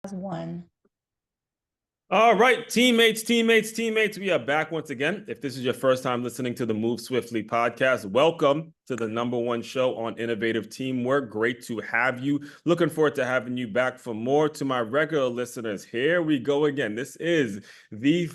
One. All right, teammates. We are back once again. If this is your first time listening to the Move Swiftly podcast, welcome to the #1 show on innovative teamwork. Great to have you. Looking forward to having you back for more. To my regular listeners, here we go again. This is the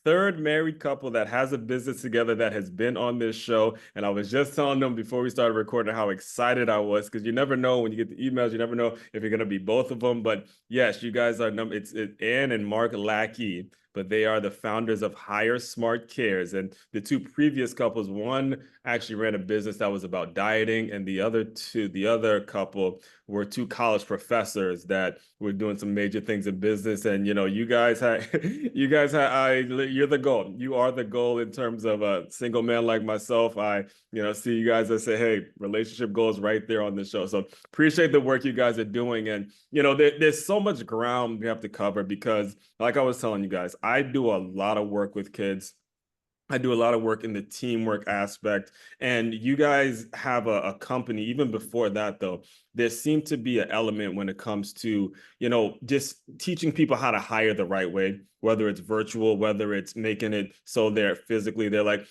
third married couple that has a business together that has been on this show. And I was just telling them before we started recording how excited I was, because you never know when you get the emails, you never know if you're going to be both of them. But yes, you guys are it's Ann and Mark Lackey, but they are the founders of Hire Smart Cares. And the two previous couples, one actually ran a business that was about dieting, and the other couple were two college professors that were doing some major things in business. And you're the goal. You are the goal in terms of a single man like myself. I see you guys and say, hey, relationship goals right there on the show. So appreciate the work you guys are doing. And there's so much ground we have to cover, because like I was telling you guys, I do a lot of work with kids. I do a lot of work in the teamwork aspect, and you guys have a company. Even before that, though, there seemed to be an element when it comes to, just teaching people how to hire the right way, whether it's virtual, whether it's making it so they're like,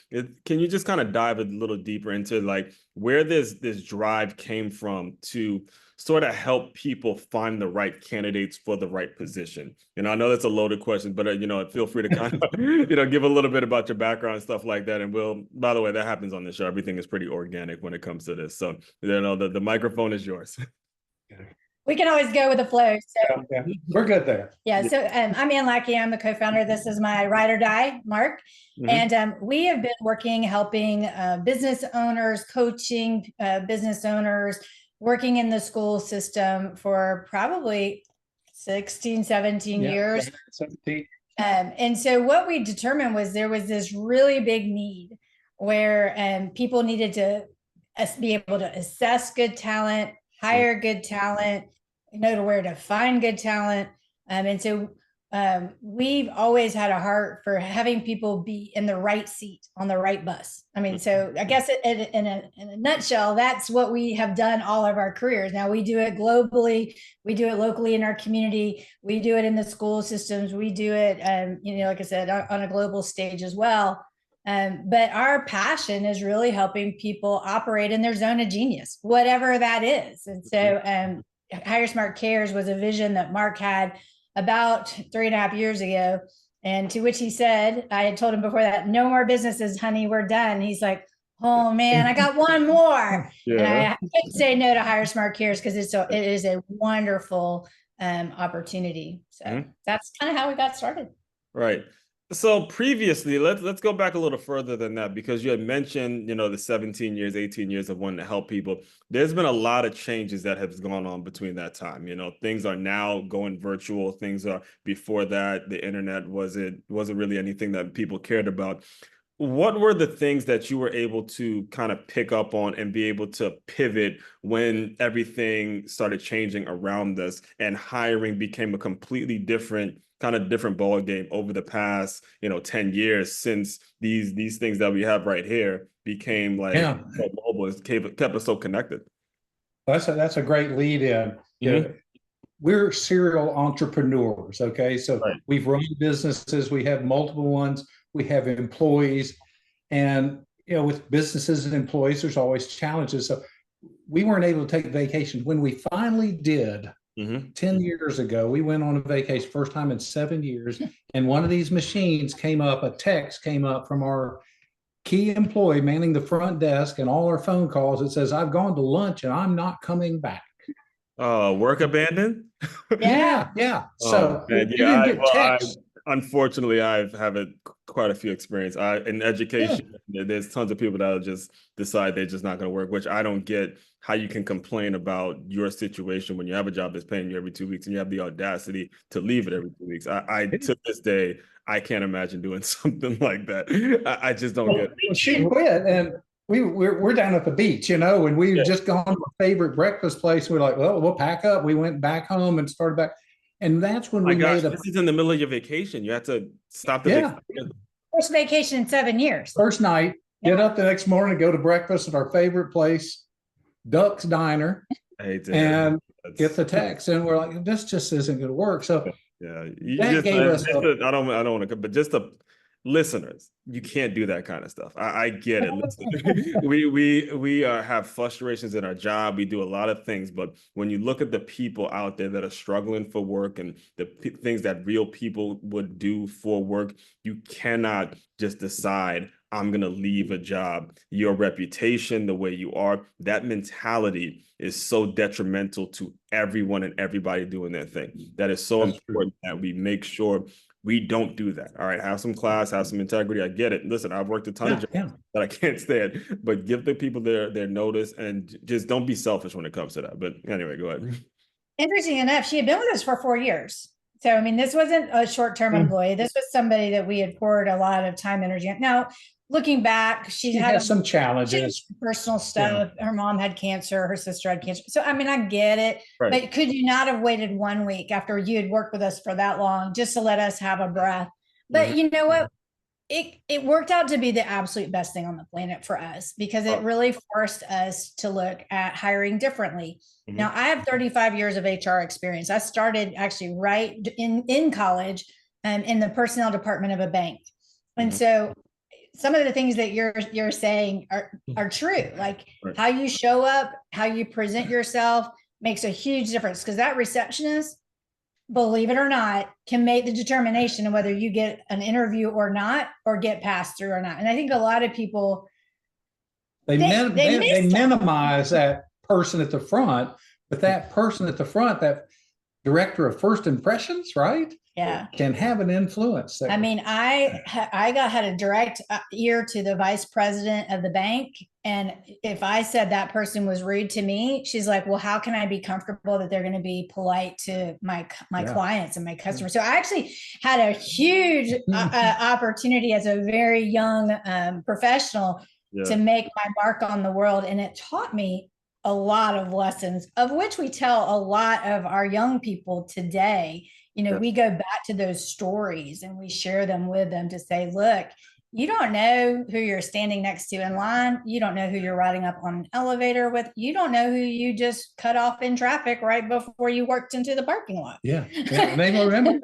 can you just kind of dive a little deeper into like where this drive came from to sort of help people find the right candidates for the right position? I know that's a loaded question, but feel free to kind of, give a little bit about your background and stuff like that. And by the way, that happens on the show. Everything is pretty organic when it comes to this. So, the microphone is yours. We can always go with the flow. So yeah, we're good there. Yeah. So I'm Ann Lackey. I'm the co-founder. This is my ride or die, Mark. Mm-hmm. And we have been helping business owners, coaching business owners, working in the school system for probably 16, 17 years. 17. And so what we determined was there was this really big need where people needed to be able to assess good talent, hire good talent, know where to find good talent. And so we've always had a heart for having people be in the right seat on the right bus. I mean, so I guess in a nutshell, that's what we have done all of our careers. Now we do it globally. We do it locally in our community. We do it in the school systems. We do it, like I said, on a global stage as well. But our passion is really helping people operate in their zone of genius, whatever that is. And so Hire Smart Cares was a vision that Mark had about 3.5 years ago. And to which he said, I had told him before that, no more businesses, honey, we're done. He's like, oh man, I got one more. Yeah. And I couldn't say no to Hire Smart Cares because it is a wonderful opportunity. So that's kind of how we got started. Right. So previously, let's go back a little further than that, because you had mentioned, the 17 years, 18 years of wanting to help people. There's been a lot of changes that have gone on between that time. Things are now going virtual. Things are, before that, the internet wasn't really anything that people cared about. What were the things that you were able to kind of pick up on and be able to pivot when everything started changing around us and hiring became a completely different ball game over the past, 10 years, since these things that we have right here became like so mobile, it's kept us so connected? That's a great lead in. We're serial entrepreneurs. Okay. So we've run businesses, we have multiple ones, we have employees, and with businesses and employees, there's always challenges. So we weren't able to take vacation. When we finally did, 10 years ago, we went on a vacation, first time in 7 years. And one of these machines a text came up from our key employee manning the front desk and all our phone calls. It says, I've gone to lunch and I'm not coming back. Work abandoned? Yeah. So you didn't get text. Unfortunately, I've had quite a few experience. In education, there's tons of people that'll just decide they're just not going to work, which I don't get how you can complain about your situation when you have a job that's paying you every 2 weeks and you have the audacity to leave it every 2 weeks. I to this day, I can't imagine doing something like that. I just don't get it. She quit, and we're down at the beach, and we've just gone to our favorite breakfast place. We're like, well, we'll pack up. We went back home and started back. And that's when this is in the middle of your vacation. You have to stop the vacation. First vacation in 7 years. First night, get up the next morning, go to breakfast at our favorite place, Duck's Diner. I hate to and get the text, and we're like, this just isn't going to work. So yeah, that gave us. I don't want to, but just the listeners, you can't do that kind of stuff. I get it. Listen, we have frustrations in our job. We do a lot of things, but when you look at the people out there that are struggling for work and the things that real people would do for work, you cannot just decide, I'm going to leave a job. Your reputation, the way you are, that mentality is so detrimental to everyone and everybody doing their thing. That is so important that we make sure we don't do that. All right. Have some class, have some integrity. I get it. Listen, I've worked a ton of jobs that I can't stand, but give the people their notice and just don't be selfish when it comes to that. But anyway, go ahead. Interesting enough, she had been with us for 4 years. So, I mean, this wasn't a short-term employee. This was somebody that we had poured a lot of time, energy. Now, looking back, she had some challenges, personal stuff. Her mom had cancer, her sister had cancer. So, I mean, I get it, but could you not have waited 1 week after you had worked with us for that long just to let us have a breath? But you know what? It worked out to be the absolute best thing on the planet for us, because it really forced us to look at hiring differently. Now, I have 35 years of HR experience. I started actually right in college in the personnel department of a bank. And so some of the things that you're saying are true. Like how you show up, how you present yourself makes a huge difference, because that receptionist, believe it or not, can make the determination of whether you get an interview or not, or get passed through or not. And I think a lot of people, they minimize that person at the front, but that person at the front, that director of first impressions, right? Yeah, can have an influence there. I mean, I had a direct ear to the vice president of the bank. And if I said that person was rude to me, she's like, well, how can I be comfortable that they're going to be polite to my clients and my customers? So I actually had a huge opportunity as a very young professional to make my mark on the world. And it taught me a lot of lessons, of which we tell a lot of our young people today. You know, we go back to those stories and we share them with them to say, look, you don't know who you're standing next to in line. You don't know who you're riding up on an elevator with. You don't know who you just cut off in traffic right before you worked into the parking lot. Yeah. They remember.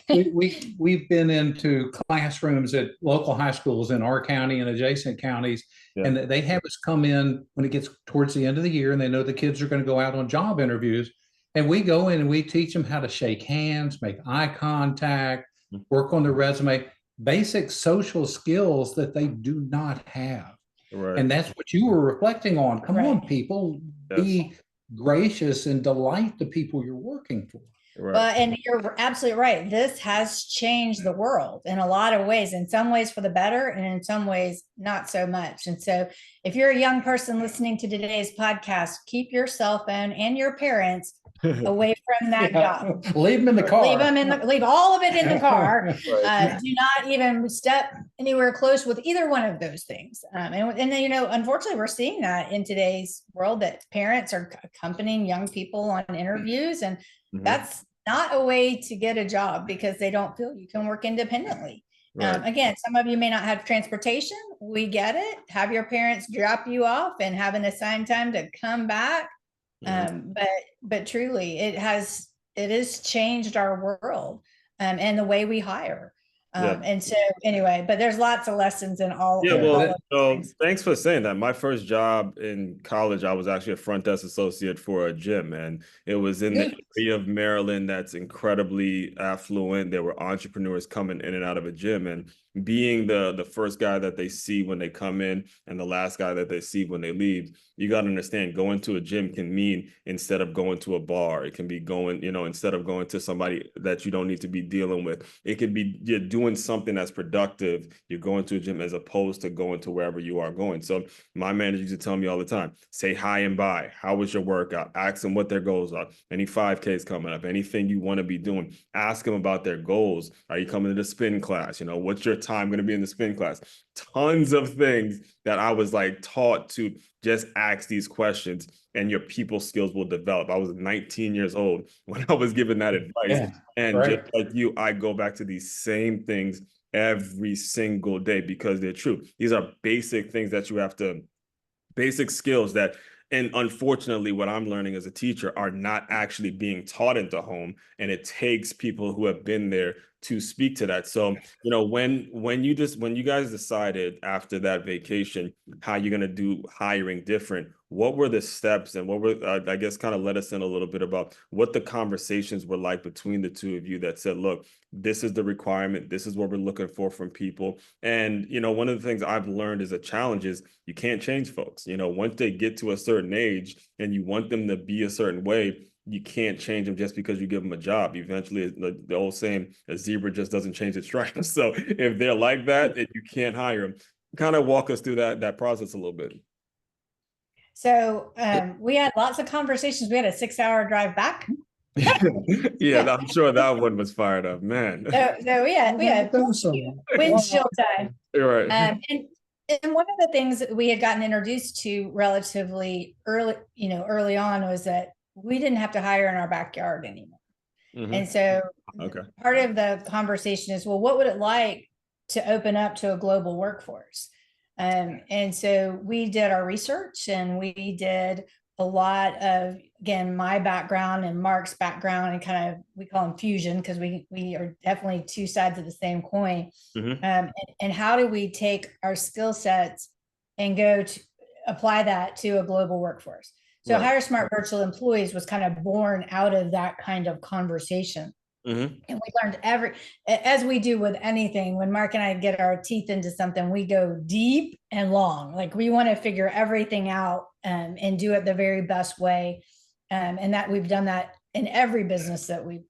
We've been into classrooms at local high schools in our county and adjacent counties, and they have us come in when it gets towards the end of the year, and they know the kids are going to go out on job interviews. And we go in and we teach them how to shake hands, make eye contact, work on their resume, basic social skills that they do not have. Right. And that's what you were reflecting on. Come on, people, be gracious and delight the people you're working for. Right. And you're absolutely right. This has changed the world in a lot of ways, in some ways for the better, and in some ways not so much. And so if you're a young person listening to today's podcast, keep your cell phone and your parents away from that job. Leave them in the car. Leave all of it in the car. Do not even step anywhere close with either one of those things. And then, you know, unfortunately, we're seeing that in today's world, that parents are accompanying young people on interviews, and that's not a way to get a job, because they don't feel you can work independently. Again, some of you may not have transportation. We get it. Have your parents drop you off and have an assigned time to come back. But truly, it has changed our world and the way we hire. And so anyway, but there's lots of lessons in all. So thanks for saying that. My first job in college, I was actually a front desk associate for a gym, and it was in the area of Maryland that's incredibly affluent. There were entrepreneurs coming in and out of a gym, and being the first guy that they see when they come in and the last guy that they see when they leave, you got to understand, going to a gym can mean, instead of going to a bar, it can be going, you know, instead of going to somebody that you don't need to be dealing with, it could be you're doing something that's productive. You're going to a gym as opposed to going to wherever you are going. So my manager used to tell me all the time, say hi and bye. How was your workout? Ask them what their goals are. Any 5Ks coming up, anything you want to be doing, ask them about their goals. Are you coming to the spin class? You know, what's your time going to be in the spin class? Tons of things that I was like taught to just ask these questions and your people skills will develop. I was 19 years old when I was given that advice. And just like you, I go back to these same things every single day because they're true. These are basic things that you have to, basic skills that and unfortunately, what I'm learning as a teacher are not actually being taught into home. And it takes people who have been there to speak to that. So, you know, when you guys decided after that vacation how you're going to do hiring different, what were the steps, and what were, I guess, kind of let us in a little bit about what the conversations were like between the two of you that said, look, this is the requirement, this is what we're looking for from people. And, you know, one of the things I've learned as a challenge is you can't change folks. You know, once they get to a certain age and you want them to be a certain way, you can't change them just because you give them a job. Eventually, the old saying, a zebra just doesn't change its stripes. So if they're like that, you can't hire them. Kind of walk us through that process a little bit. So we had lots of conversations. We had a 6-hour drive back. Yeah, I'm sure that one was fired up, man. So we had windshield time. Right. And one of the things that we had gotten introduced to relatively early on was that we didn't have to hire in our backyard anymore. And so part of the conversation is, well, what would it like to open up to a global workforce? And so we did our research, and we did a lot of, again, my background and Mark's background, and kind of, we call them fusion, because we are definitely two sides of the same coin. And how do we take our skill sets and go to apply that to a global workforce? So Hire Smart Virtual Employees was kind of born out of that kind of conversation. And we learned as we do with anything, when Mark and I get our teeth into something, we go deep and long. Like, we want to figure everything out and do it the very best way. And that we've done that in every business that we've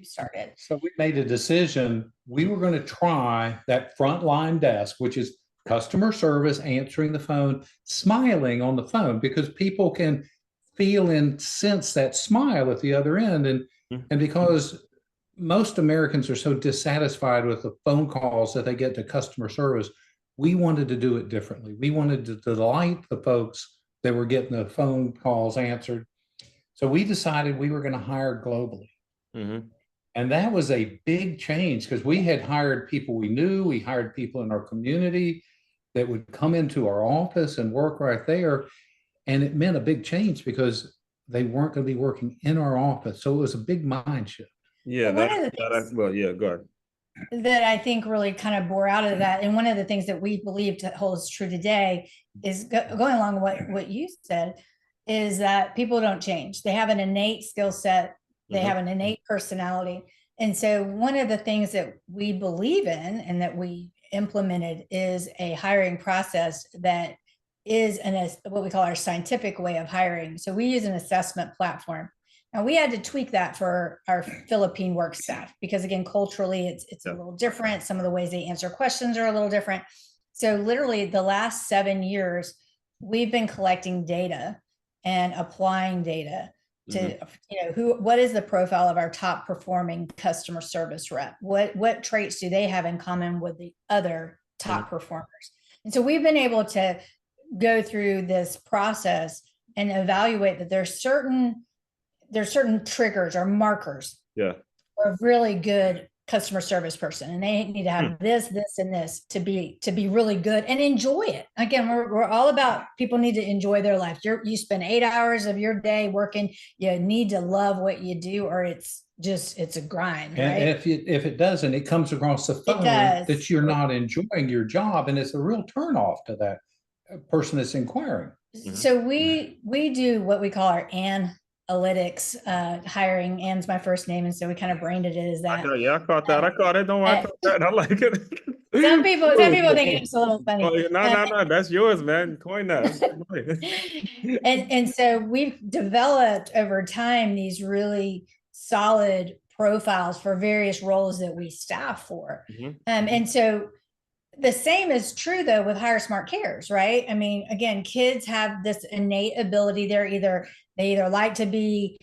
started. So we made a decision. We were going to try that frontline desk, which is customer service, answering the phone, smiling on the phone, because people can feel and sense that smile at the other end. And because most Americans are so dissatisfied with the phone calls that they get to customer service, we wanted to do it differently. We wanted to delight the folks that were getting the phone calls answered. So we decided we were going to hire globally. And that was a big change, because we had hired people we knew. We hired people in our community that would come into our office and work right there. And it meant a big change because they weren't going to be working in our office. So it was a big mind shift. Yeah, go ahead. That I think really kind of bore out of that, and one of the things that we believe holds true today is going along with what you said, is that people don't change. They have an innate skill set. They have an innate personality. And so one of the things that we believe in and that we implemented is a hiring process that is what we call our scientific way of hiring. So we use an assessment platform. Now, we had to tweak that for our Philippine work staff, because, again, culturally, it's a little different. Some of the ways they answer questions are a little different. So literally the last 7 years, we've been collecting data and applying data to, what is the profile of our top performing customer service rep? What traits do they have in common with the other top performers? And so we've been able to go through this process and evaluate that there's certain triggers or markers for a really good customer service person, and they need to have this, and this to be really good and enjoy it. Again, we're all about people need to enjoy their life. You spend 8 hours of your day working. You need to love what you do, or it's a grind. And right? if it doesn't, it comes across the phone that you're not enjoying your job, and it's a real turnoff to that person that's inquiring. So we do what we call our analytics hiring. Ann's my first name, and so we kind of branded it as that. I caught that. I caught it. Don't worry, I caught that. I like it. Some people think it's a little funny. Oh, no, that's yours, man. Coin that. and so we've developed over time these really solid profiles for various roles that we staff for. And so the same is true, though, with Hire Smart Cares, right? I mean, again, kids have this innate ability. They either like to be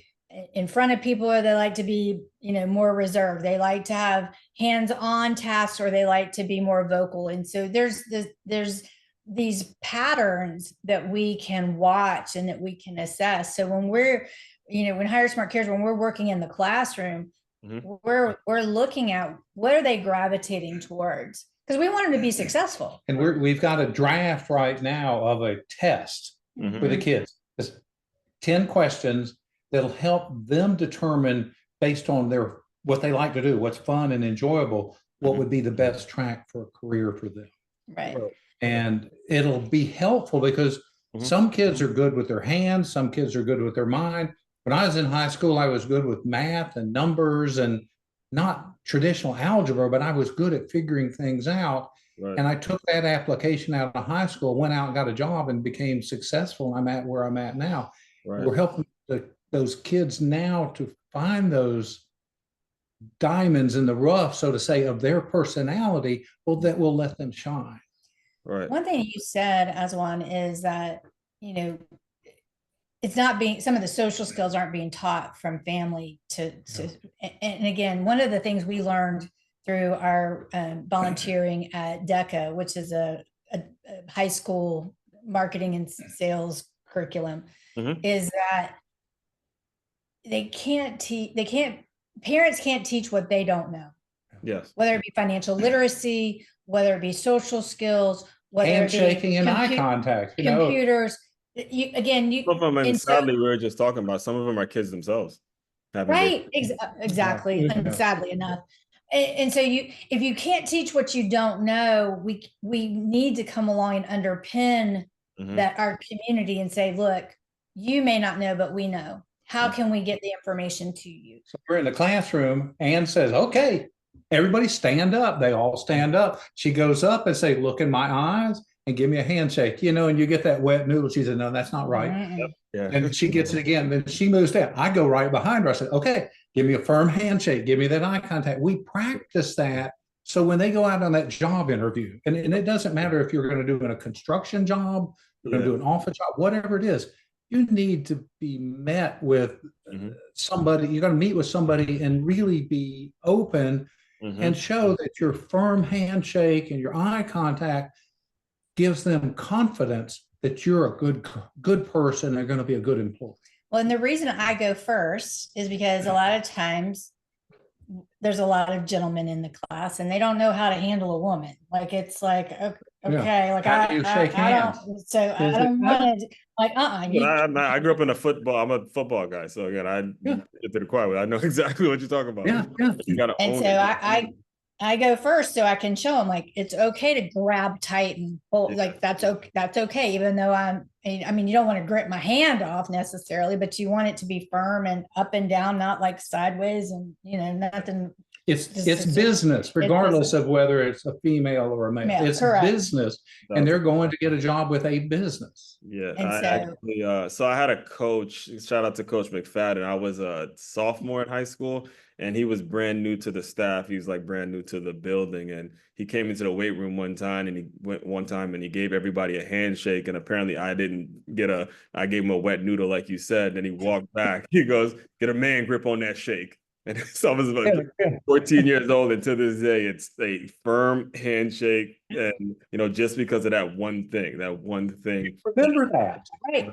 in front of people, or they like to be, more reserved. They like to have hands-on tasks, or they like to be more vocal. And so there's these patterns that we can watch and that we can assess. So when when Hire Smart Cares, when we're working in the classroom, we're looking at what are they gravitating towards, because we want them to be successful. And we've got a draft right now of a test for the kids. It's 10 questions that'll help them determine, based on what they like to do, what's fun and enjoyable, what would be the best track for a career for them. Right. And it'll be helpful because some kids are good with their hands, some kids are good with their mind. When I was in high school, I was good with math and numbers and not traditional algebra, but I was good at figuring things out. Right. And I took that application out of high school, went out and got a job and became successful. I'm at where I'm at now. Right. We're helping those kids now to find those diamonds in the rough, so to say, of their personality, that will let them shine. Right. One thing you said, Aswan, is that, it's not being, some of the social skills aren't being taught from family and again, one of the things we learned through our volunteering at DECA, which is a high school marketing and sales curriculum, is that parents can't teach what they don't know. Yes. Whether it be financial literacy, whether it be social skills, whether handshaking and eye contact, computers. Some of them, and sadly, we were just talking about, some of them are kids themselves. Right, exactly, and sadly enough. And so if you can't teach what you don't know, we need to come along and underpin that our community and say, look, you may not know, but we know. How can we get the information to you? So we're in the classroom. Anne says, okay, everybody stand up. They all stand up. She goes up and say, look in my eyes and give me a handshake, and you get that wet noodle. She said, no, that's not right. Yep. Yeah. And she gets it again. Then she moves down. I go right behind her. I said, okay, give me a firm handshake. Give me that eye contact. We practice that. So when they go out on that job interview, and it doesn't matter if you're going to do a construction job, you're going to do an office job, whatever it is, you need to be met with somebody. You're going to meet with somebody and really be open and show that your firm handshake and your eye contact gives them confidence that you're a good person. They're going to be a good employee. Well, and the reason I go first is because a lot of times there's a lot of gentlemen in the class and they don't know how to handle a woman. Like, it's like, okay, like I don't want to, like, I grew up in I'm a football guy. So again, I get to the choir. I know exactly what you're talking about. Yeah. You gotta own it. I go first so I can show them, like, it's okay to grab tight and pull, like, that's okay. Even though I mean, you don't want to grip my hand off necessarily, but you want it to be firm and up and down, not like sideways and, nothing. It's business, regardless of whether it's a female or a male. It's business, and they're going to get a job with a business. Yeah, so I had a coach. Shout out to Coach McFadden. I was a sophomore in high school, and he was brand new to the staff. He was like brand new to the building, and he came into the weight room one time, and he gave everybody a handshake. And apparently, I gave him a wet noodle, like you said. And then he walked back. He goes, "Get a man grip on that shake." And so I was like 14 years old, and to this day, it's a firm handshake. And, just because of that one thing. Remember that. Right.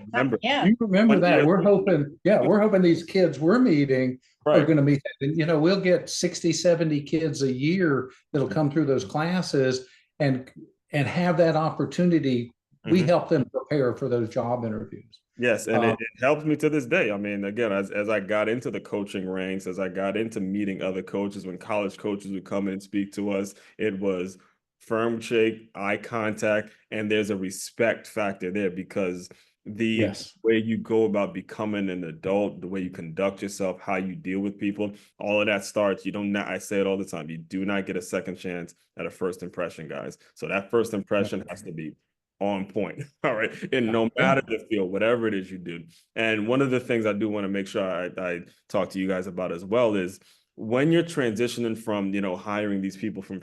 You remember that. We're hoping these kids we're meeting are going to meet that. And, we'll get 60, 70 kids a year that'll come through those classes and have that opportunity. We help them prepare for those job interviews. Yes, and it helps me to this day. I mean, again, as I got into the coaching ranks, as I got into meeting other coaches, when college coaches would come in and speak to us, it was firm shake, eye contact, and there's a respect factor there because the way you go about becoming an adult, the way you conduct yourself, how you deal with people, all of that starts. I say it all the time, you do not get a second chance at a first impression, guys. So that first impression has to be on point. All right. And no matter the field, whatever it is you do. And one of the things I do want to make sure I talk to you guys about as well is when you're transitioning from, hiring these people from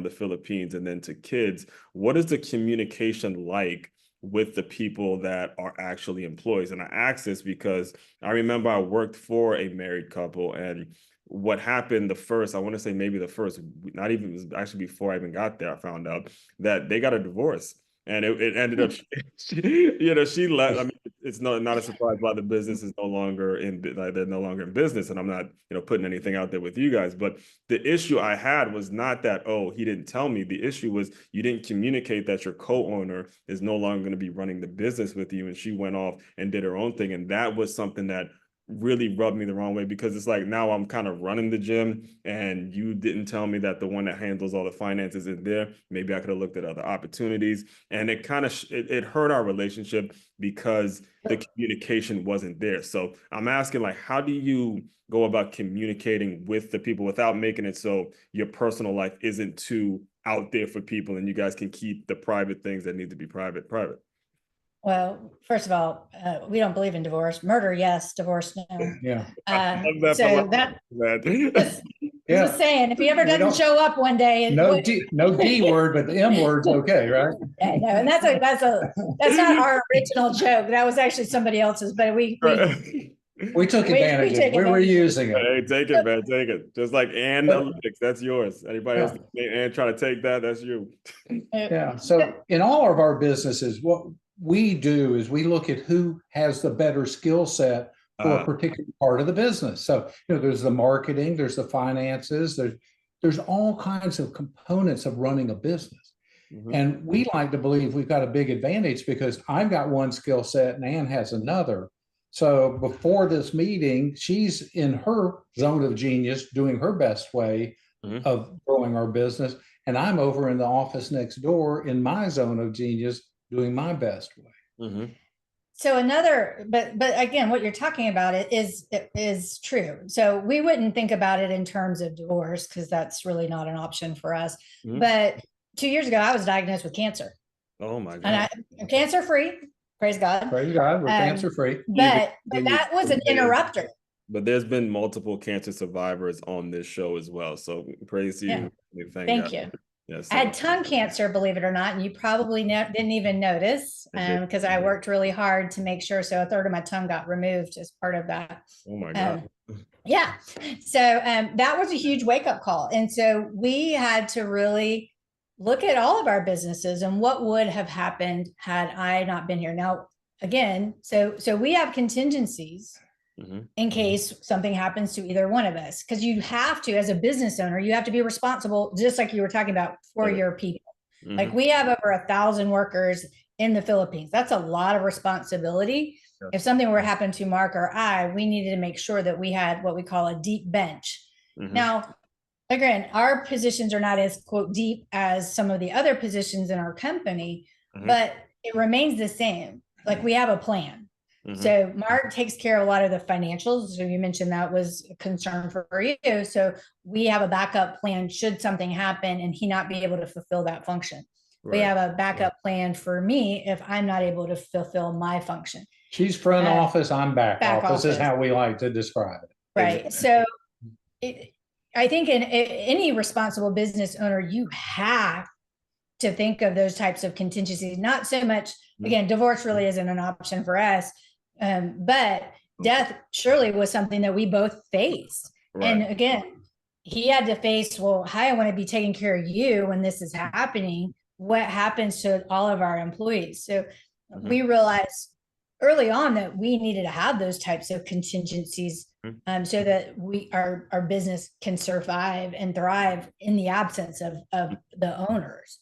the Philippines and then to kids, what is the communication like with the people that are actually employees? And I ask this because I remember I worked for a married couple, and what happened not even, it was actually before I even got there, I found out that they got a divorce. And it ended up, she left. I mean, it's not a surprise why the business is no longer in, like, they're no longer in business. And I'm not, putting anything out there with you guys, but the issue I had was not that, oh, he didn't tell me. The issue was you didn't communicate that your co-owner is no longer going to be running the business with you. And she went off and did her own thing. And that was something that really rubbed me the wrong way, because it's like, now I'm kind of running the gym and you didn't tell me that the one that handles all the finances is there. Maybe I could have looked at other opportunities, and it kind of it hurt our relationship because the communication wasn't there. So I'm asking, like, how do you go about communicating with the people without making it so your personal life isn't too out there for people and you guys can keep the private things that need to be private? Well, first of all, we don't believe in divorce. Murder, yes. Divorce, no. Yeah. So that just saying, if he ever doesn't show up one day, no D word, but the M word's okay, right? Yeah, no, and that's not our original joke. That was actually somebody else's, but we took advantage of it. We were using it. Hey, take it, man. Take it. Just like analytics, that's yours. Anybody else and try to take that, that's you. Yeah. So in all of our businesses, what we do is we look at who has the better skill set for a particular part of the business. So, there's the marketing, there's the finances, there's all kinds of components of running a business. And we like to believe we've got a big advantage because I've got one skill set and Ann has another. So before this meeting, she's in her zone of genius, doing her best way of growing our business. And I'm over in the office next door in my zone of genius, doing my best way. So but again, what you're talking about is true. So we wouldn't think about it in terms of divorce because that's really not an option for us. But 2 years ago, I was diagnosed with cancer. Oh my God! And I'm cancer free. Praise God. Praise God, we're cancer free. But that was an interrupter. But there's been multiple cancer survivors on this show as well. So praise you. Thank you. Yes, I had tongue cancer, believe it or not, and you probably didn't even notice because I worked really hard to make sure. So a third of my tongue got removed as part of that. Oh my God. Yeah. So that was a huge wake-up call. And so we had to really look at all of our businesses and what would have happened had I not been here. Now, again, so we have contingencies in case something happens to either one of us, because you have to, as a business owner, you have to be responsible, just like you were talking about, for your people. Like we have over 1,000 workers in the Philippines. That's a lot of responsibility. If something were to happen to Mark or I, we needed to make sure that we had what we call a deep bench. Now, again, our positions are not as, quote, deep as some of the other positions in our company, but it remains the same. Like we have a plan. So Mark takes care of a lot of the financials. So you mentioned that was a concern for you. So we have a backup plan should something happen and he not be able to fulfill that function. We have a backup plan for me if I'm not able to fulfill my function. She's front office, I'm back office is how we like to describe it. Right. So I think in any responsible business owner, you have to think of those types of contingencies. Not so much, again, divorce really isn't an option for us. But death surely was something that we both faced. And again, he had to face, well, hi, I want to be taking care of you when this is happening. What happens to all of our employees? So we realized early on that we needed to have those types of contingencies so that our business can survive and thrive in the absence of the owners.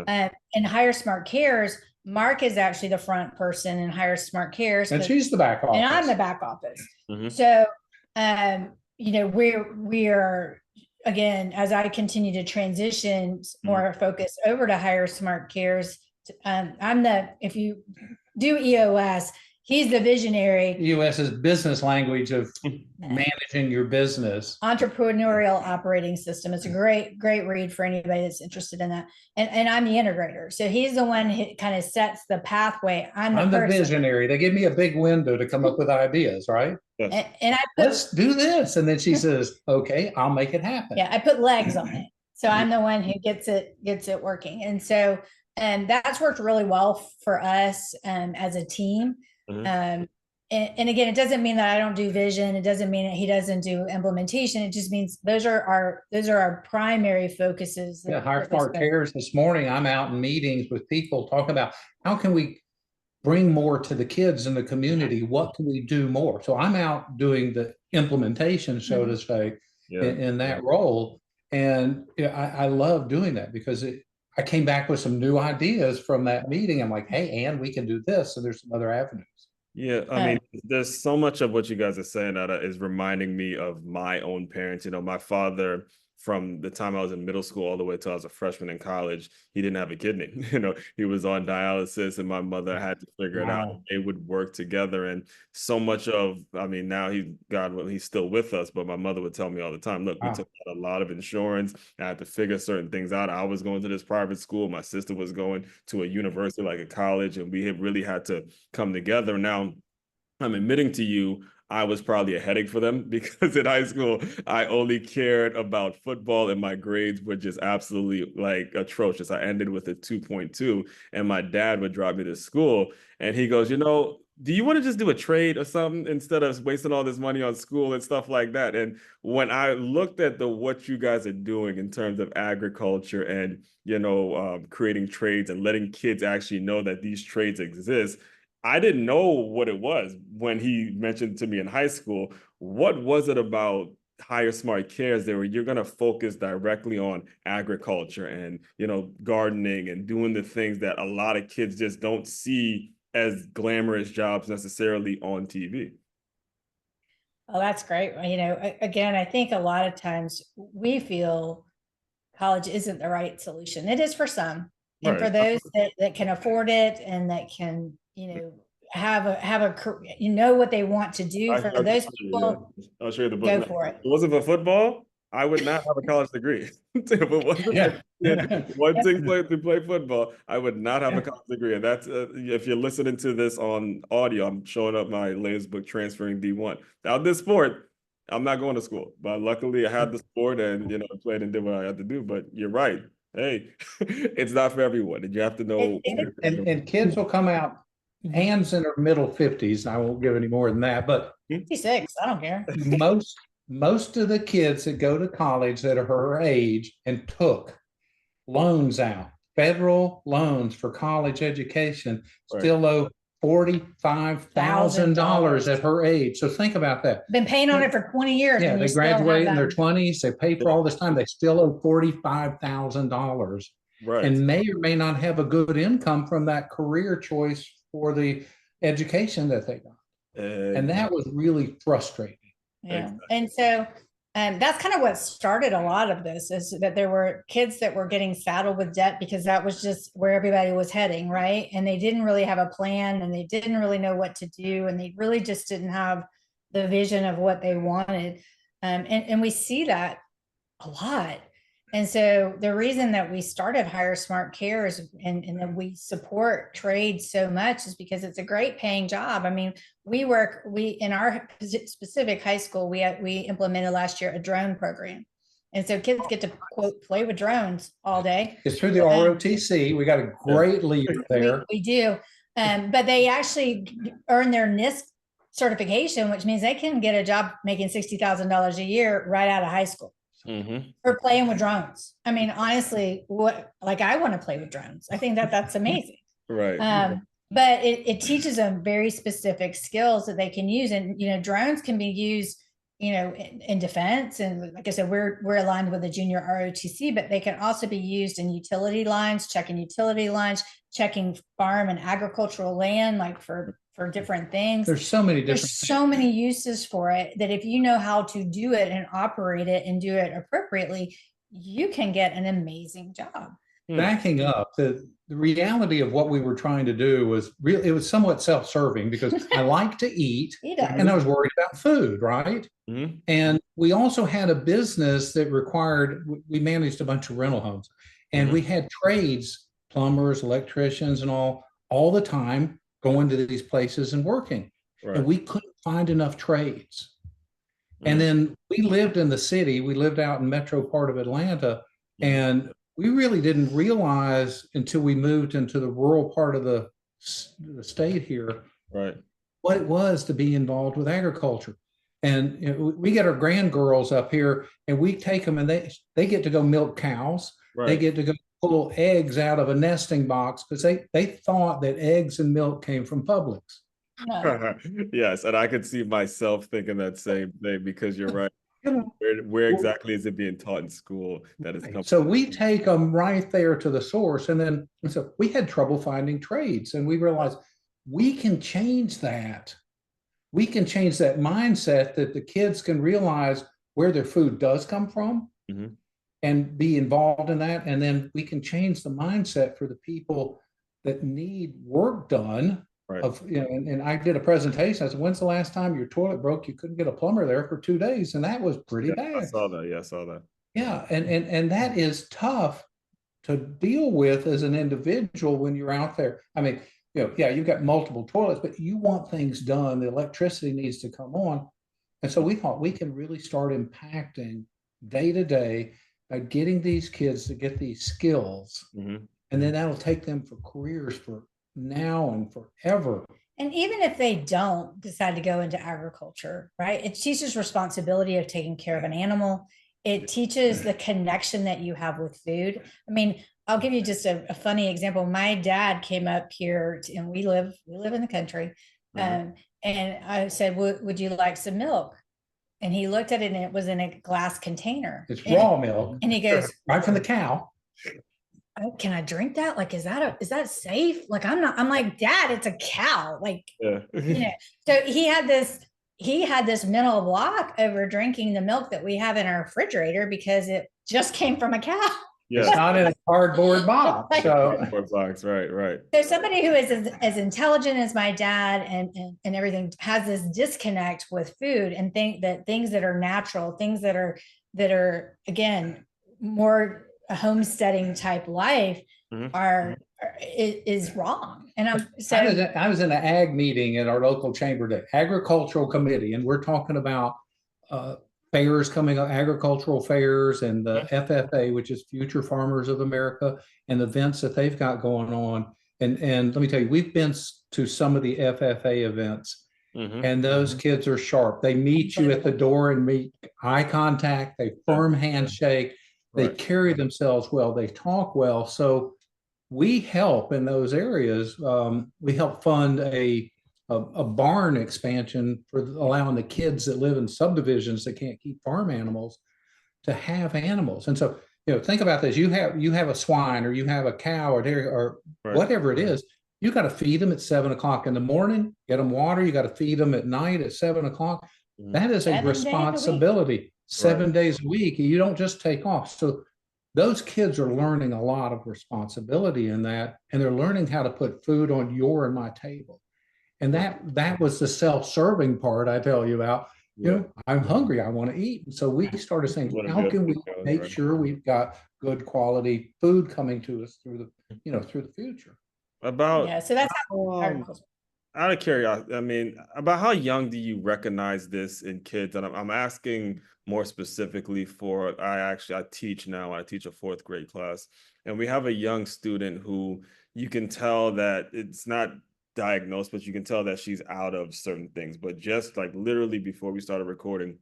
And Hire Smart Cares, Mark is actually the front person in Hire Smart Cares. And she's the back office. And I'm the back office. So, we are, again, as I continue to transition more focus over to Hire Smart Cares, if you do EOS, he's the visionary. EOS is business language of managing your business. Entrepreneurial operating system. It's a great read for anybody that's interested in that. And I'm the integrator. So he's the one who kind of sets the pathway. I'm the visionary. They give me a big window to come up with ideas, right? Yes. And let's do this. And then she says, okay, I'll make it happen. Yeah, I put legs on it. So I'm the one who gets it working. And so that's worked really well for us as a team. And again, it doesn't mean that I don't do vision. It doesn't mean that he doesn't do implementation. It just means those are our primary focuses. Yeah, Hire Smart Cares. This morning, I'm out in meetings with people talking about how can we bring more to the kids in the community. What can we do more? So I'm out doing the implementation, so to say, in that role. And I love doing that because I came back with some new ideas from that meeting. I'm like, hey, Ann, we can do this. So there's some other avenues. Yeah, I mean, there's so much of what you guys are saying that is reminding me of my own parents. You know, my father, from the time I was in middle school all the way till I was a freshman in college, he didn't have a kidney. You know, he was on dialysis, and my mother had to figure it out. They would work together, and so much of, I mean, now he's still with us, but my mother would tell me all the time, look, we took out a lot of insurance. I had to figure certain things out. I was going to this private school. My sister was going to a university, like a college, and we had really had to come together. Now, I'm admitting to you, I was probably a headache for them because in high school, I only cared about football and my grades were just absolutely like atrocious. I ended with a 2.2, and my dad would drive me to school and he goes, you know, do you want to just do a trade or something instead of wasting all this money on school and stuff like that? And when I looked at what you guys are doing in terms of agriculture and, you know, creating trades and letting kids actually know that these trades exist, I didn't know what it was when he mentioned to me in high school. What was it about Hire Smart Cares there where you're going to focus directly on agriculture and, you know, gardening and doing the things that a lot of kids just don't see as glamorous jobs necessarily on TV? Oh, that's great. You know, again, I think a lot of times we feel college isn't the right solution. It is for some. And for those that can afford it and that can, you know, have a you know what they want to do, for those people, I'll show you the book. Go for it. If it wasn't for football, I would not have a college degree. If it wasn't one thing to play football, I would not have a college degree. And that's if you're listening to this on audio, I'm showing up my latest book, Transferring D1. Now this sport, I'm not going to school, but luckily I had the sport and, you know, played and did what I had to do. But you're right. Hey, it's not for everyone, and you have to know. And kids will come out, Ann's in her middle 50s. I won't give any more than that, but 56, I don't care. Most of the kids that go to college that are her age and took loans out, federal loans for college education, still owe $45,000 at her age. So think about that. Been paying on it for 20 years. Yeah, they graduate in their 20s. They pay for all this time. They still owe $45,000, and may or may not have a good income from that career choice for the education that they got. And that was really frustrating. Yeah, and so that's kind of what started a lot of this, is that there were kids that were getting saddled with debt because that was just where everybody was heading, right? And they didn't really have a plan, and they didn't really know what to do, and they really just didn't have the vision of what they wanted. And we see that a lot. And so the reason that we started Hire Smart Cares and that we support trade so much is because it's a great paying job. I mean, we in our specific high school, we implemented last year a drone program. And so kids get to, quote, play with drones all day. It's through the ROTC. We got a great leader there. We do. But they actually earn their NIST certification, which means they can get a job making $60,000 a year right out of high school. For playing with drones. I mean, honestly, I want to play with drones. I think that's amazing. Right. But it teaches them very specific skills that they can use. And, you know, drones can be used, you know, in defense. And like I said, we're aligned with the junior ROTC, but they can also be used in utility lines, checking farm and agricultural land, like for different things. There's so many uses for it that if you know how to do it and operate it and do it appropriately, you can get an amazing job. Backing up, the reality of what we were trying to do was it was somewhat self-serving because I like to eat and I was worried about food, right? And we also had a business that we managed a bunch of rental homes, and we had trades, plumbers, electricians, and all the time going to these places and working. And we couldn't find enough trades. And then we lived in the city. We lived out in metro part of Atlanta, and we really didn't realize until we moved into the rural part of the state here, what it was to be involved with agriculture. And you know, we get our grand girls up here, and we take them, and they get to go milk cows. They get to go pull eggs out of a nesting box because they thought that eggs and milk came from Publix. No. Yes, and I could see myself thinking that same thing because you're right. You know, Where exactly is it being taught in school that is coming? so we take them right there to the source, and then so we had trouble finding trades, and we realized we can change that. We can change that mindset that the kids can realize where their food does come from and be involved in that. And then we can change the mindset for the people that need work done. Right. And I did a presentation. I said, when's the last time your toilet broke? You couldn't get a plumber there for 2 days. And that was pretty bad. I saw that. Yeah, I saw that. Yeah. And that is tough to deal with as an individual when you're out there. I mean, yeah, you've got multiple toilets, but you want things done. The electricity needs to come on. And so we thought we can really start impacting day to day by getting these kids to get these skills. And then that'll take them for careers for now and forever. And even if they don't decide to go into agriculture, right? It teaches responsibility of taking care of an animal. It teaches the connection that you have with food. I mean, I'll give you just a funny example. My dad came up here and we live in the country. And I said, would you like some milk? And he looked at it and it was in a glass container. It's raw milk. And he goes, right from the cow. Oh, can I drink that? Like, is that safe? Like, I'm like, Dad, it's a cow. Like, so he had this mental block over drinking the milk that we have in our refrigerator because it just came from a cow. Yeah. It's not in a cardboard box. Cardboard box, right. So somebody who is as intelligent as my dad and everything has this disconnect with food and think that things that are natural, things that are again more a homesteading type life is wrong. And I was in an ag meeting at our local chamber, the agricultural committee, and we're talking about fairs coming up, agricultural fairs, and the FFA, which is Future Farmers of America, and the events that they've got going on. And let me tell you, we've been to some of the FFA events, and those kids are sharp. They meet you at the door and meet eye contact, they firm handshake, they carry themselves well, they talk well. So we help in those areas. We help fund a barn expansion for allowing the kids that live in subdivisions that can't keep farm animals to have animals. And so, think about this. You have a swine or you have a cow or dairy or whatever it is. You got to feed them at 7 o'clock in the morning, get them water. You got to feed them at night at 7 o'clock. That is a responsibility. 7 days a week. You don't just take off. So those kids are learning a lot of responsibility in that, and they're learning how to put food on your and my table. And that was the self-serving part I tell you about. I'm hungry, I want to eat. And so we started saying, how can we make sure we've got good quality food coming to us through the future? So that's how out of curiosity, I mean, about how young do you recognize this in kids? And I'm asking more specifically for, I teach now, I teach a 4th grade class, and we have a young student who you can tell that it's not diagnosed, but you can tell that she's out of certain things. But just like literally before we started recording,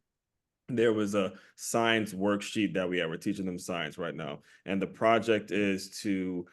there was a science worksheet that we're teaching them science right now. And the project is to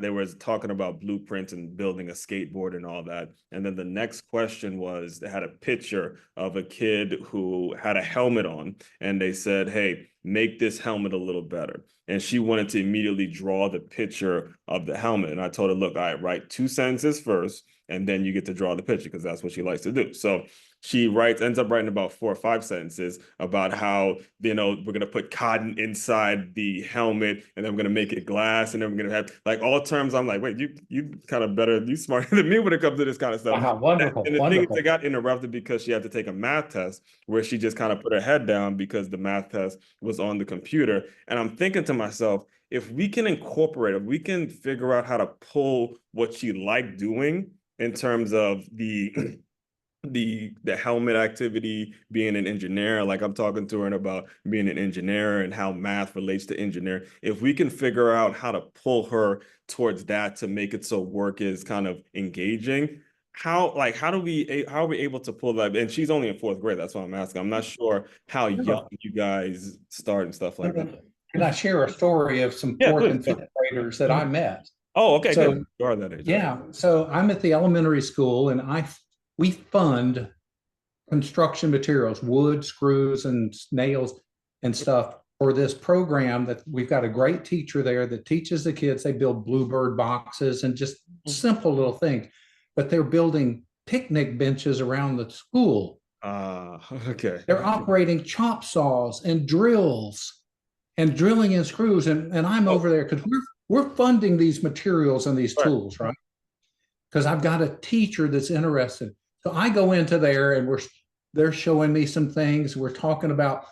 they was talking about blueprints and building a skateboard and all that. And then the next question was, they had a picture of a kid who had a helmet on, and they said, hey, make this helmet a little better. And she wanted to immediately draw the picture of the helmet. And I told her, look, all right, write 2 sentences first, and then you get to draw the picture, because that's what she likes to do. So she ends up writing about 4 or 5 sentences about how, we're going to put cotton inside the helmet, and then we're going to make it glass, and then we're going to have like all terms. I'm like, wait, you kind of better, you smarter than me when it comes to this kind of stuff. Wonderful. And the thing is, they got interrupted because she had to take a math test where she just kind of put her head down because the math test was on the computer. And I'm thinking to myself, if we can incorporate, if we can figure out how to pull what she liked doing in terms of the helmet activity, being an engineer, like I'm talking to her about being an engineer and how math relates to engineer. If we can figure out how to pull her towards that to make it so work is kind of engaging, how are we able to pull that? And she's only in 4th grade. That's why I'm asking. I'm not sure how young you guys start and stuff like that. can I share a story of some Yeah, fourth please. and fifth graders that I met? Oh, okay, So, good. You are that age. Yeah. So I'm at the elementary school, and we fund construction materials, wood, screws, and nails and stuff for this program that we've got a great teacher there that teaches the kids. They build bluebird boxes and just simple little things, but they're building picnic benches around the school. Okay. They're operating chop saws and drills and drilling in screws. And I'm over there because we're funding these materials and these tools, right? Because I've got a teacher that's interested. So I go into there and they're showing me some things. We're talking about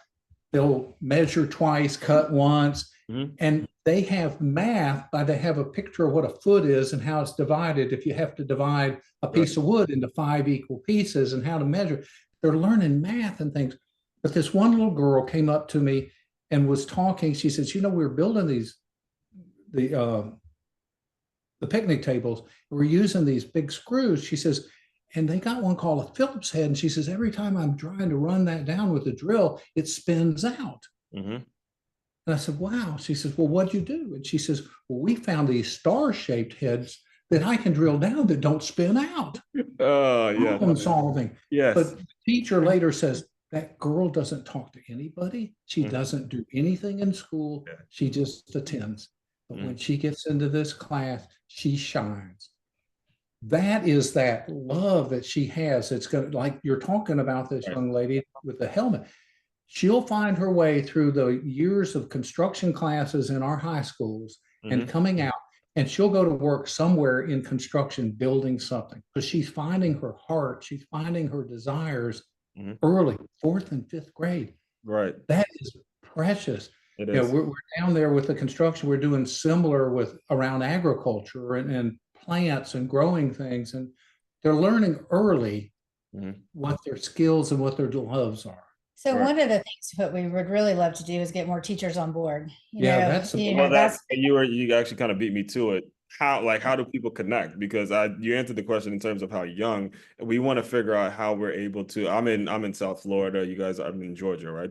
they'll measure twice, cut once, and they have math, but they have a picture of what a foot is and how it's divided. If you have to divide a piece of wood into 5 equal pieces and how to measure, they're learning math and things. But this one little girl came up to me and was talking. She says, we're building the picnic tables. We're using these big screws. She says, and they got one called a Phillips head. And she says, every time I'm trying to run that down with the drill, it spins out. And I said, wow. She says, well, what'd you do? And she says, well, we found these star-shaped heads that I can drill down that don't spin out. Oh, yeah. Problem solving. Yes. But the teacher later says, that girl doesn't talk to anybody. She doesn't do anything in school. She just attends. But when she gets into this class, she shines. That is that love that she has. It's going to, like you're talking about this young lady with the helmet. She'll find her way through the years of construction classes in our high schools and coming out, and she'll go to work somewhere in construction building something because she's finding her heart. She's finding her desires early, 4th and 5th grade. Right. That is precious. It is. We're down there with the construction. We're doing similar with around agriculture and plants and growing things. And they're learning early what their skills and what their loves are. So one of the things that we would really love to do is get more teachers on board. You actually kind of beat me to it. How do people connect? Because you answered the question in terms of how young. We want to figure out how we're able to. I'm in South Florida. You guys are in Georgia, right?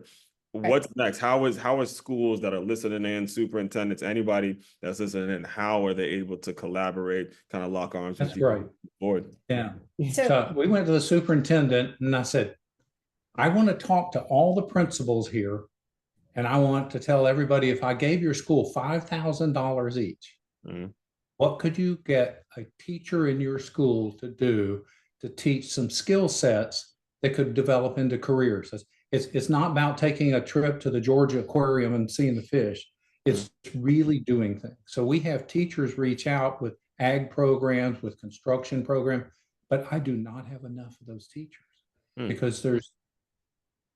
What's next? How are schools that are listening in, superintendents, anybody that's listening in, how are they able to collaborate, kind of lock arms? That's right. Board? Yeah. So we went to the superintendent and I said, I want to talk to all the principals here. And I want to tell everybody, if I gave your school $5,000 each, what could you get a teacher in your school to do to teach some skill sets that could develop into careers? It's not about taking a trip to the Georgia aquarium and seeing the fish. It's really doing things. So we have teachers reach out with ag programs, with construction programs, but I do not have enough of those teachers because there's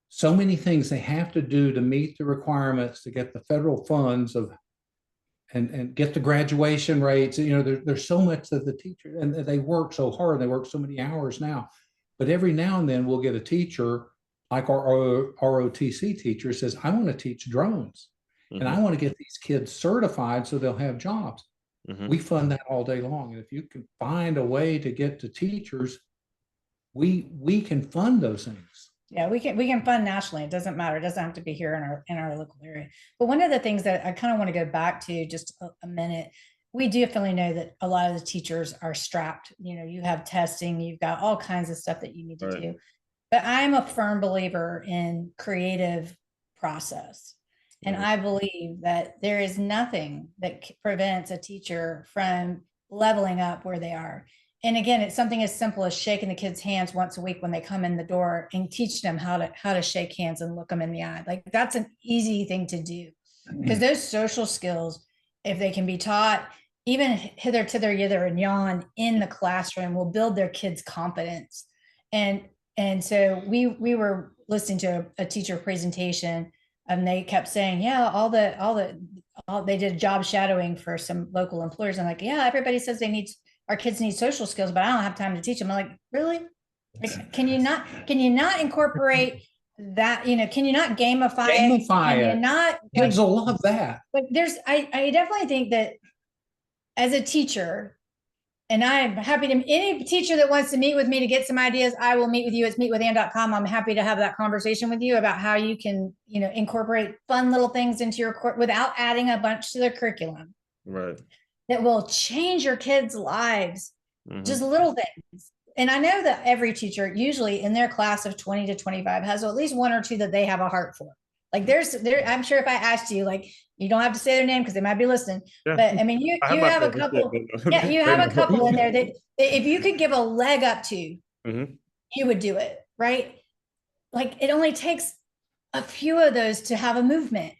so many things they have to do to meet the requirements to get the federal funds and get the graduation rates. There's so much that the teacher, and they work so hard. They work so many hours now, but every now and then we'll get a teacher like our ROTC teacher says, I want to teach drones and I want to get these kids certified so they'll have jobs. We fund that all day long. And if you can find a way to get to teachers, we can fund those things. Yeah, we can fund nationally. It doesn't matter. It doesn't have to be here in our local area. But one of the things that I kind of want to go back to just a minute, we definitely know that a lot of the teachers are strapped. You have testing, you've got all kinds of stuff that you need to do. But I'm a firm believer in creative process. And I believe that there is nothing that prevents a teacher from leveling up where they are. And again, it's something as simple as shaking the kids' hands once a week when they come in the door and teach them how to shake hands and look them in the eye. Like that's an easy thing to do because those social skills, if they can be taught, even hither, thither, yither, and yon in the classroom, will build their kids' confidence. And so we were listening to a teacher presentation and they kept saying, yeah, they did job shadowing for some local employers. I'm like, yeah, everybody says our kids need social skills, but I don't have time to teach them. I'm like, really? Like, can you not incorporate that? Can you not gamify it? Can you not? Kids will love that. But I definitely think that as a teacher, And I'm happy to, any teacher that wants to meet with me to get some ideas, I will meet with you. It's meetwithann.com. I'm happy to have that conversation with you about how you can, incorporate fun little things into your course without adding a bunch to the curriculum. Right. That will change your kids' lives. Just little things. And I know that every teacher, usually in their class of 20 to 25, has at least one or two that they have a heart for. Like I'm sure if I asked you, like, you don't have to say their name because they might be listening. Yeah. But I mean, you have a couple. Yeah, you have a couple in there that if you could give a leg up to, you would do it, right? Like, it only takes a few of those to have a movement.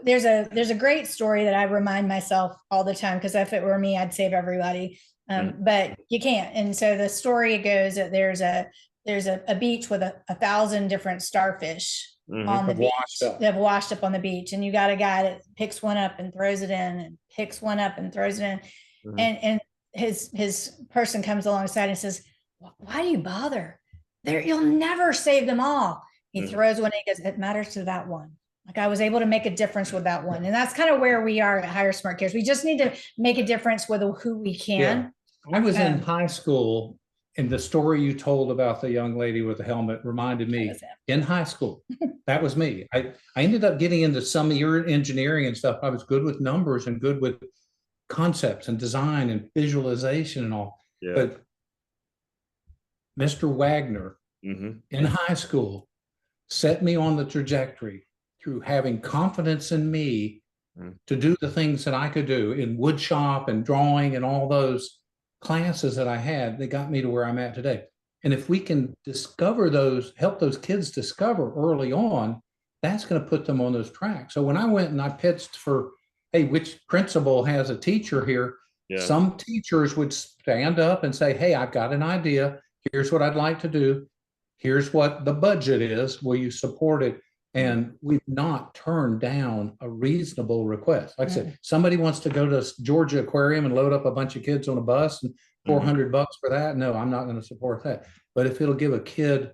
There's a great story that I remind myself all the time, because if it were me, I'd save everybody. But you can't. And so the story goes that there's a beach with 1,000 different starfish on the beach that have washed up on the beach. And you got a guy that picks one up and throws it in, and picks one up and throws it in. And his person comes alongside and says, why do you bother? You'll never save them all. He throws one and he goes, it matters to that one. Like, I was able to make a difference with that one. And that's kind of where we are at Hire Smart Kids. We just need to make a difference with who we can. Yeah. I was in high school, and the story you told about the young lady with the helmet reminded me in high school. That was me. I ended up getting into some of your engineering and stuff. I was good with numbers and good with concepts and design and visualization and all. Yeah. But Mr. Wagner in high school set me on the trajectory through having confidence in me to do the things that I could do in wood shop and drawing and all those classes that I had. They got me to where I'm at today. And if we can discover those, help those kids discover early on, that's going to put them on those tracks. So when I went and I pitched for, hey, which principal has a teacher here? Yeah. Some teachers would stand up and say, hey, I've got an idea. Here's what I'd like to do. Here's what the budget is. Will you support it? And we've not turned down a reasonable request. Like I said, somebody wants to go to Georgia Aquarium and load up a bunch of kids on a bus and $400 for that. No, I'm not going to support that. But if it'll give a kid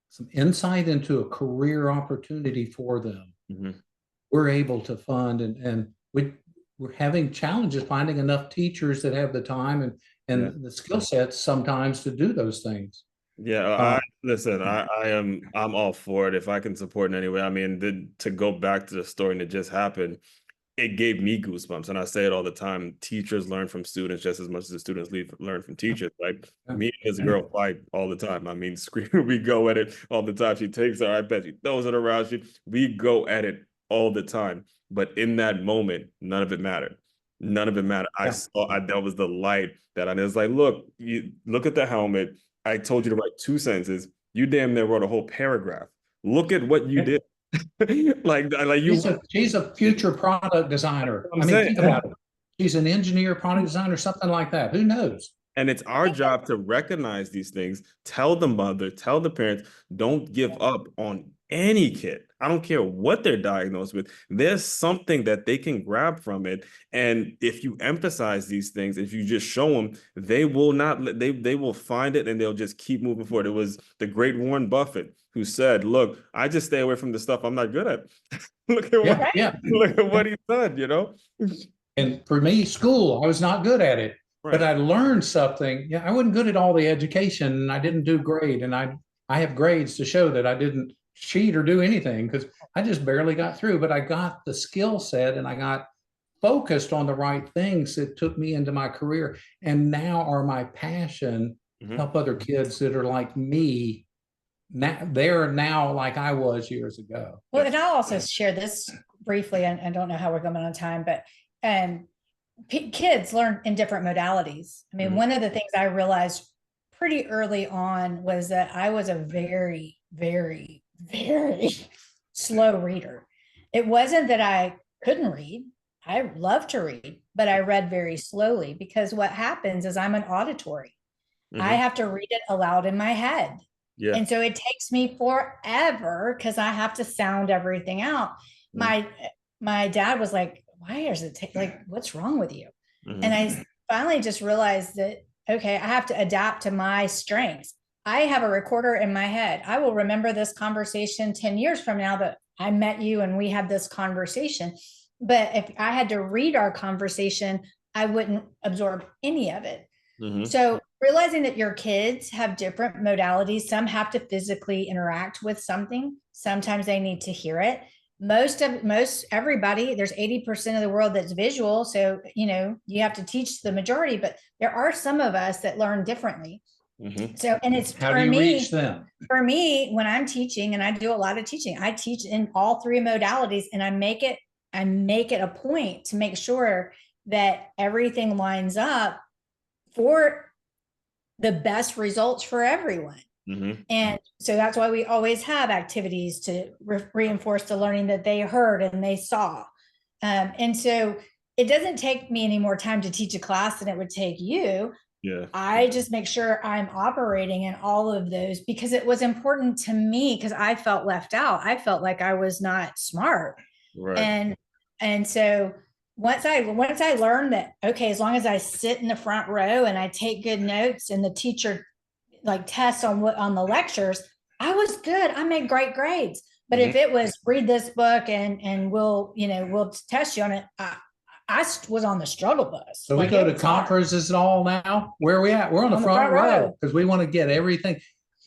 some insight into a career opportunity for them, we're able to fund, and we're having challenges finding enough teachers that have the time and the skill sets sometimes to do those things. Yeah, I'm all for it if I can support in any way. I mean, to go back to the story that just happened, it gave me goosebumps. And I say it all the time, teachers learn from students just as much as the students learn from teachers. Like, me and this girl fight all the time. I mean, we go at it all the time. She takes her iPad, she throws it around. We go at it all the time. But in that moment, none of it mattered. None of it mattered. That was the light that I was like, look at the helmet. I told you to write 2 sentences. You damn near wrote a whole paragraph. Look at what you did. She's a future product designer. Think about it. She's an engineer, product designer, something like that. Who knows? And it's our job to recognize these things, tell the mother, tell the parents, don't give up on any kid. I don't care what they're diagnosed with. There's something that they can grab from it. And if you emphasize these things, if you just show them, they will find it and they'll just keep moving forward. It was the great Warren Buffett who said, look, I just stay away from the stuff I'm not good at. Look at what he said, And for me, school, I was not good at it. Right. But I learned something. Yeah, I wasn't good at all the education, and I didn't do great. And I have grades to show that I didn't cheat or do anything, because I just barely got through. But I got the skill set, and I got focused on the right things that took me into my career, and now are my passion. Help other kids that are like me. Now, they're now like I was years ago. Well, and I'll also share this briefly. And I don't know how we're going on time, but kids learn in different modalities. I mean, one of the things I realized pretty early on was that I was a very, very, very slow reader. It wasn't that I couldn't read. I love to read, but I read very slowly, because what happens is I'm an auditory. I have to read it aloud in my head. Yeah. And so it takes me forever because I have to sound everything out. My dad was like, why does it take, like, what's wrong with you? And I finally just realized that, okay, I have to adapt to my strengths. I have a recorder in my head. I will remember this conversation 10 years from now that I met you and we had this conversation. But if I had to read our conversation, I wouldn't absorb any of it. Mhm. So realizing that your kids have different modalities, some have to physically interact with something, sometimes they need to hear it. Most everybody, there's 80% of the world that's visual. So, you have to teach the majority, but there are some of us that learn differently. Mhm. So, and it's How do you reach them? For me, when I'm teaching, and I do a lot of teaching, I teach in all three modalities, and I make it a point to make sure that everything lines up for the best results for everyone. Mhm. And so that's why we always have activities to reinforce the learning that they heard and they saw. And so it doesn't take me any more time to teach a class than it would take you. Yeah. I just make sure I'm operating in all of those because it was important to me, because I felt left out. I felt like I was not smart. Right. And so once I learned that, okay, as long as I sit in the front row and I take good notes and the teacher like tests on the lectures, I was good. I made great grades. But if it was read this book and we'll test you on it, I was on the struggle bus. So we go to conferences and all now. Where are we at? We're on the front row because we want to get everything.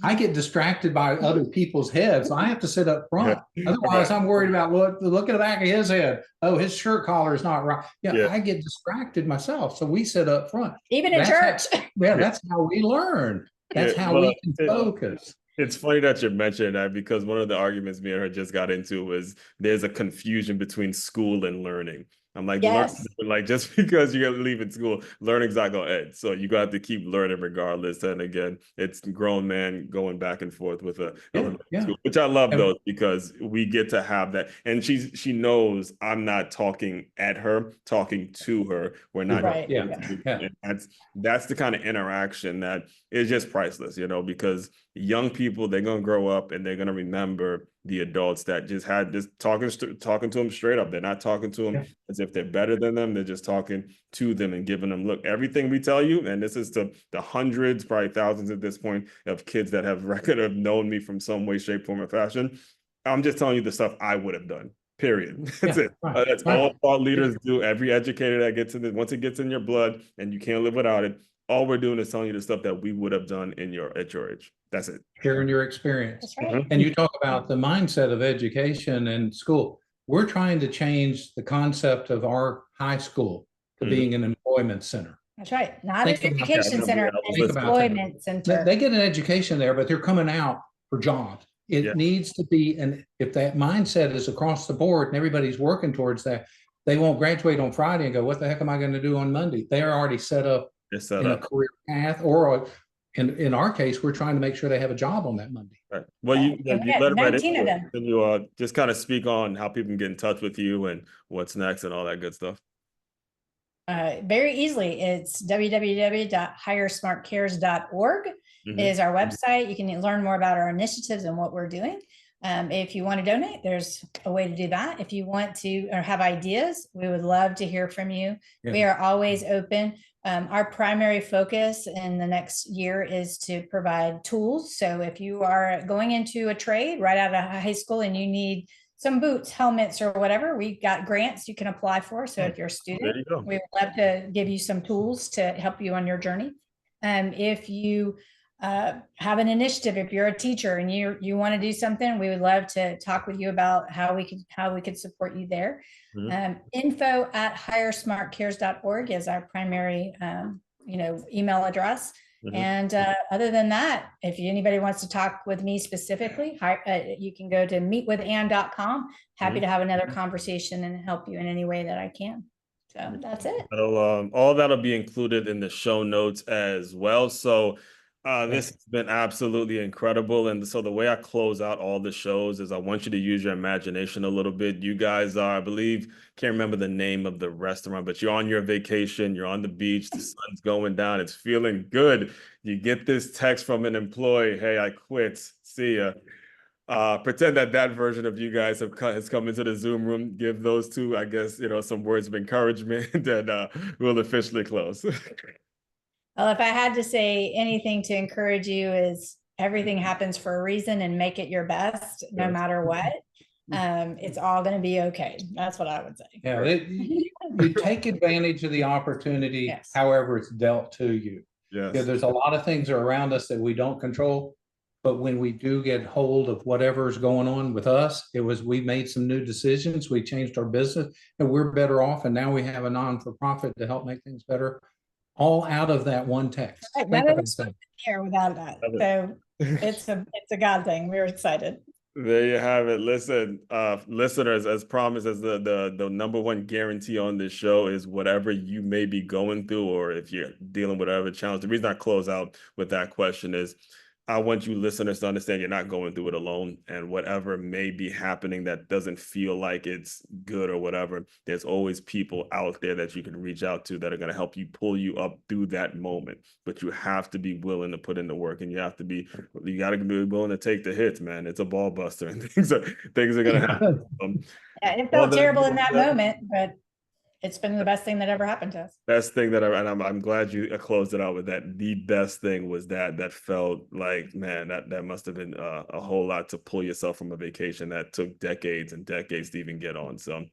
I get distracted by other people's heads. So I have to sit up front. Otherwise, I'm worried about look at the back of his head. Oh, his shirt collar is not right. I get distracted myself. So we sit up front. Even in church. That's how we learn. That's how we can focus. It's funny that you mentioned that, because one of the arguments me and her just got into was there's a confusion between school and learning. I'm like, yes. like just because you're leaving school, learning's not gonna end. So you got to keep learning regardless. And again, it's grown man going back and forth with school, which I love those, because we get to have that. And she knows I'm not talking at her, talking to her. We're not. Right. And that's the kind of interaction that is just priceless, because young people, they're gonna grow up and they're gonna remember the adults that just had this talking to them straight up. They're not talking to them as if they're better than them. They're just talking to them and giving them, look, everything we tell you, and this is to the hundreds, probably thousands at this point, of kids that have record of known me from some way, shape, form, or fashion. I'm just telling you the stuff I would have done. Period. That's it. Right. That's all thought leaders do. Every educator that gets in this, once it gets in your blood and you can't live without it, all we're doing is telling you the stuff that we would have done at your age. That's it. Sharing your experience. That's right. And you talk about the mindset of education and school. We're trying to change the concept of our high school to being an employment center. That's right. Not an education center, an employment center. They get an education there, but they're coming out for jobs. It needs to be, and if that mindset is across the board and everybody's working towards that, they won't graduate on Friday and go, what the heck am I going to do on Monday? They are already set up in a career path, or in our case, we're trying to make sure they have a job on that Monday. Right. Well, you let it 19 of them. Can you just kind of speak on how people can get in touch with you and what's next and all that good stuff? Very easily. It's www.hiresmartcares.org is our website. You can learn more about our initiatives and what we're doing. If you want to donate, there's a way to do that. If you want to or have ideas, we would love to hear from you. We are always open. Our primary focus in the next year is to provide tools. So if you are going into a trade right out of high school and you need some boots, helmets, or whatever, we got grants you can apply for. So if you're a student, we would love to give you some tools to help you on your journey. If you have an initiative, if you're a teacher and you want to do something, we would love to talk with you about how we could support you there. info@hiresmartcares.org is our primary email address. And other than that, if anybody wants to talk with me specifically, you can go to meetwithann.com. Happy to have another conversation and help you in any way that I can. So that's it. All that'll be included in the show notes as well. So this has been absolutely incredible. And so the way I close out all the shows is I want you to use your imagination a little bit. You guys are, I believe, can't remember the name of the restaurant, but you're on your vacation, you're on the beach, the sun's going down, it's feeling good. You get this text from an employee, hey, I quit, see ya. Pretend that version of you guys has come into the Zoom room, give those two, I guess, some words of encouragement, and we'll officially close. Well, if I had to say anything to encourage you is everything happens for a reason, and make it your best no matter what. it's all going to be okay. That's what I would say. Yeah, you take advantage of the opportunity, Yes. however it's dealt to you. Yes. Yeah, there's a lot of things around us that we don't control, but when we do get hold of whatever's going on with us, we made some new decisions, we changed our business, and we're better off, and now we have a non-for-profit to help make things better, all out of that one text. Right, none of us would be here without that. So it's a God thing. We're excited. There you have it. Listen, listeners, as promised, as the number one guarantee on this show is whatever you may be going through, or if you're dealing with whatever challenge. The reason I close out with that question is I want you listeners to understand you're not going through it alone, and whatever may be happening that doesn't feel like it's good or whatever, there's always people out there that you can reach out to that are going to help you pull you up through that moment. But you have to be willing to put in the work, and you got to be willing to take the hits, man. It's a ball buster, and things are going to happen. Yeah, it felt terrible in that moment, but it's been the best thing that ever happened to us. Best thing that ever, and I'm glad you closed it out with that. The best thing was that felt like, man, that must have been a whole lot to pull yourself from a vacation that took decades and decades to even get on. So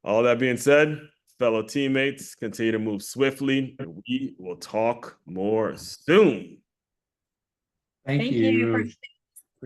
all that being said, fellow teammates, continue to move swiftly, and we will talk more soon. Thank you.